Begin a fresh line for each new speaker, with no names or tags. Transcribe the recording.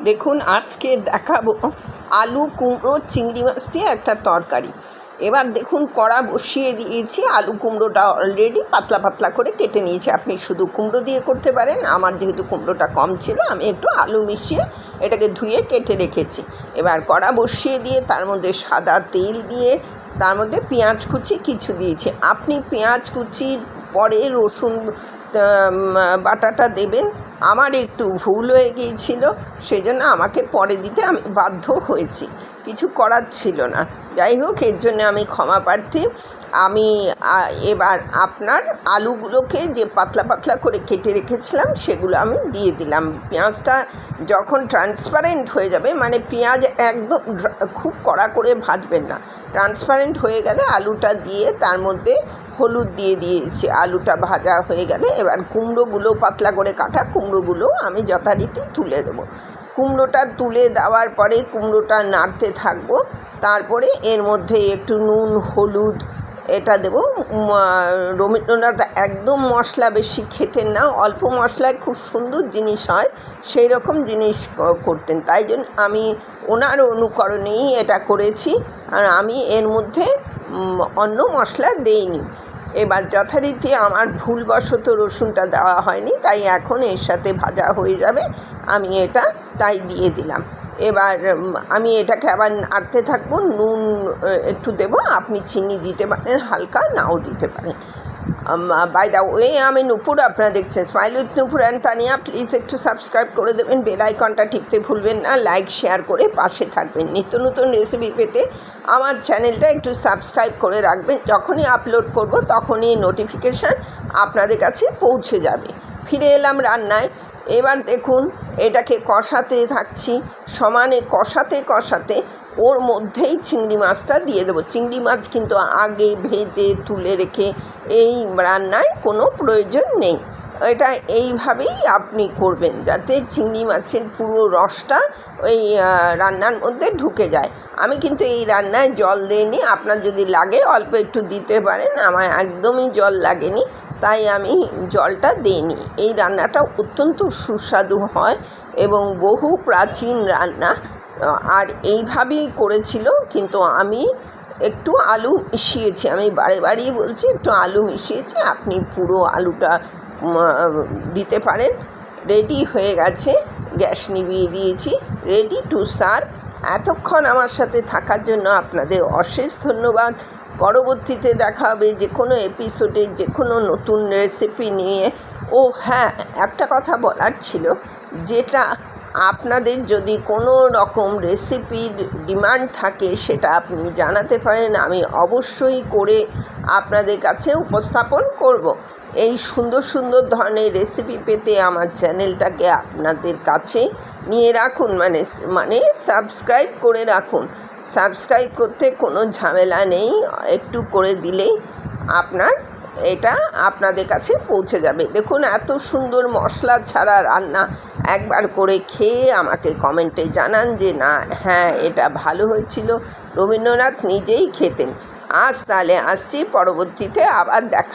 দেখুন আজকে দেখাবো আলু কুমড়ো চিংড়ি মাছ দিয়ে একটা তরকারি। এবার দেখুন কড়া বসিয়ে দিয়েছি, আলু কুমড়োটা অলরেডি পাতলা পাতলা করে কেটে নিয়েছি। আপনি শুধু কুমড়ো দিয়ে করতে পারেন, আমার যেহেতু কুমড়োটা কম ছিল আমি একটু আলু মিশিয়ে এটাকে ধুয়ে কেটে রেখেছি। এবার কড়া বসিয়ে দিয়ে তার মধ্যে সাদা তেল দিয়ে তার মধ্যে পেঁয়াজ কুচি কিছু দিয়েছি। আপনি পেঁয়াজ কুচির পরে রসুন বাটাটা দেবেন। আমার একটু ভুল হয়ে গিয়েছিল, সেই জন্য আমাকে পরে দিতে আমি বাধ্য হয়েছি, কিছু করার ছিল না। যাই হোক, এর জন্য আমি ক্ষমা প্রার্থী। আমি এবার আপনার আলুগুলোকে যে পাতলা পাতলা করে কেটে রেখেছিলাম সেগুলো আমি দিয়ে দিলাম। পেঁয়াজটা যখন ট্রান্সপারেন্ট হয়ে যাবে, মানে পেঁয়াজ একদম খুব কড়া করে ভাজবেন না, ট্রান্সপারেন্ট হয়ে গেলে আলুটা দিয়ে তার মধ্যে হলুদ দিয়ে দিয়েছি। আলুটা ভাজা হয়ে গেলে এবার কুমড়োগুলো, পাতলা করে কাটা কুমড়োগুলো আমি যথারীতি তুলে দেবো। কুমড়োটা তুলে দেওয়ার পরে কুমড়োটা নাড়তে থাকবো। তারপরে এর মধ্যে একটু নুন, হলুদ এটা দেবো। রবীন্দ্রনাথ একদম মশলা বেশি খেতেন না, অল্প মশলায় খুব সুন্দর জিনিস হয়, সেই রকম জিনিস করতেন। তাই জন্য আমি ওনার অনুকরণেই এটা করেছি, আর আমি এর মধ্যে অন্য মশলা দেইনি। এবার যথারীতি আমার ভুলবশত রসুনটা দেওয়া হয়নি, তাই এখন এর সাথে ভাজা হয়ে যাবে, আমি এটা তাই দিয়ে দিলাম। এবার আমি এটাকে আবার নাড়তে থাকবো। নুন একটু দেবো, আপনি চিনি দিতে পারেন, হালকা নাও দিতে পারেন। বাই দ্য ওয়ে, আমি নূপুর, আপনারা দেখছেন smile with Nupur and Tania. Please একটু সাবস্ক্রাইব করে দেবেন, বেল আইকনটা টিপতে ভুলবেন না, লাইক শেয়ার করে পাশে থাকবেন। নিত্য নতুন রেসিপি পেতে আমার চ্যানেলটা একটু সাবস্ক্রাইব করে রাখবেন, যখনই আপলোড করব তখনই নোটিফিকেশান আপনাদের কাছে পৌঁছে যাবে। ফিরে এলাম রান্নায়। এবার দেখুন এটাকে কষাতে থাকছি, সমানে কষাতে কষাতে ওর মধ্যেই চিংড়ি মাছটা দিয়ে দেবো। চিংড়ি মাছ কিন্তু আগে ভেজে তুলে রেখে এই রান্নায় কোনো প্রয়োজন নেই। এটা এইভাবেই আপনি করবেন, যাতে চিংড়ি মাছের পুরো রসটা ওই রান্নার মধ্যে ঢুকে যায়। আমি কিন্তু এই রান্নায় জল দিইনি, আপনার যদি লাগে অল্প একটু দিতে পারেন, আমার একদমই জল লাগেনি, তাই আমি জলটা দিইনি। এই রান্নাটা অত্যন্ত সুস্বাদু হয় এবং বহু প্রাচীন রান্না, আর এইভাবেই করেছিল। কিন্তু আমি একটু আলু মিশিয়েছি, আমি বারে বারেই বলছি একটু আলু মিশিয়েছি, আপনি পুরো আলুটা দিতে পারেন। রেডি হয়ে গেছে, গ্যাস নিভিয়ে দিয়েছি, রেডি টু সার্ভ। এতক্ষণ আমার সাথে থাকার জন্য আপনাদের অশেষ ধন্যবাদ। পরবর্তীতে দেখা হবে যে কোনো এপিসোডে যে কোনো নতুন রেসিপি নিয়ে। ও হ্যাঁ, একটা কথা বলার ছিল, যেটা আপনাদের যদি কোনো রকম রেসিপির ডিমান্ড থাকে সেটা আপনি জানাতে পারেন, আমি অবশ্যই করে আপনাদের কাছে উপস্থাপন করব। এই সুন্দর সুন্দর ধরনের রেসিপি পেতে আমার চ্যানেলটাকে আপনাদের কাছে নিয়ে রাখুন, মানে সাবস্ক্রাইব করে রাখুন। সাবস্ক্রাইব করতে কোনো ঝামেলা নেই, একটু করে দিলেই এটা আপনাদের কাছে পৌঁছে যাবে। দেখুন এত সুন্দর মশলা ছাড়া রান্না, একবার করে খেয়ে আমাকে কমেন্টে জানান যে না, হ্যাঁ এটা ভালো হয়েছিল। রবীন্দ্রনাথ নিজেই খেতেন। আজ তাহলে আসছি, পরবর্তীতে আবার দেখা।